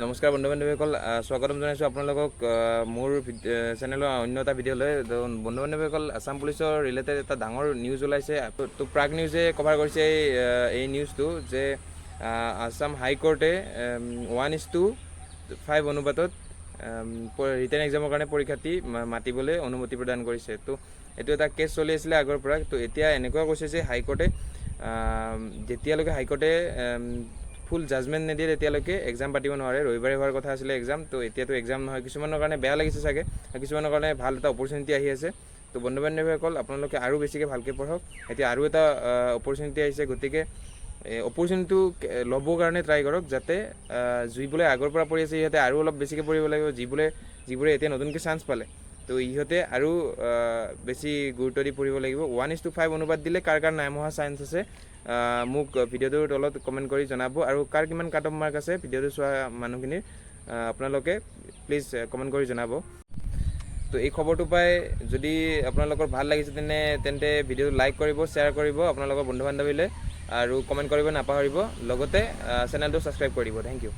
নমস্কাৰ বন্ধু বান্ধৱীসকল, স্বাগতম জনাইছোঁ আপোনালোকক মোৰ চেনেলৰ অন্য এটা ভিডিঅ'লৈ। বন্ধু বান্ধৱীসকল, আছাম পুলিচৰ ৰিলেটেড এটা ডাঙৰ নিউজ ওলাইছে। তো প্ৰাগ নিউজে কভাৰ কৰিছে এই নিউজটো যে আছাম হাইকোৰ্টে 1:5 অনুপাতত ৰিটেন এক্সামৰ কাৰণে পৰীক্ষাৰ্থী মাতিবলৈ অনুমতি প্ৰদান কৰিছে। তো এইটো এটা কেছ চলি আছিলে আগৰ পৰা। তো এতিয়া এনেকুৱা কৈছে যে হাইকোৰ্টে যেতিয়ালৈকে হাইকোৰ্টে ফুল জাজমেণ্ট নিদিয়ে তেতিয়ালৈকে এক্সাম পাতিব নোৱাৰে। ৰবিবাৰে হোৱাৰ কথা আছিলে এক্সাম, তো এতিয়াতো এক্সাম নহয়। কিছুমানৰ কাৰণে বেয়া লাগিছে চাগে, কিছুমানৰ কাৰণে ভাল এটা অপৰচুনিটি আহি আছে। তো বন্ধু বান্ধৱীসকল, আপোনালোকে আৰু বেছিকৈ ভালকৈ পঢ়ক। এতিয়া আৰু এটা অপৰচুনিটি আহিছে, গতিকে অপৰচুনিটিটো ল'বৰ কাৰণে ট্ৰাই কৰক, যাতে যিবোৰে আগৰ পৰা পঢ়ি আছে সিহঁতে আৰু অলপ বেছিকৈ পঢ়িব লাগিব। যিবোৰে এতিয়া নতুনকৈ চান্স পালে, তো ইহঁতে আৰু বেছি গুৰুত্ব দি পঢ়িব লাগিব। 1:5 অনুপাত দিলে কাৰ নাই হোৱা চান্স আছে মোক ভিডিঅ'টোৰ তলত কমেণ্ট কৰি জনাব। আৰু কাৰ কিমান কাট অফ মাৰ্ক আছে ভিডিঅ'টো চোৱা মানুহখিনিৰ আপোনালোকে প্লিজ কমেণ্ট কৰি জনাব। তো এই খবৰটো পাই যদি আপোনালোকৰ ভাল লাগিছে তেন্তে ভিডিঅ'টো লাইক কৰিব, শ্বেয়াৰ কৰিব আপোনালোকৰ বন্ধু বান্ধৱীলৈ, আৰু কমেণ্ট কৰিব নাপাহৰিব। লগতে চেনেলটো ছাবস্ক্ৰাইব কৰি দিব। Thank U.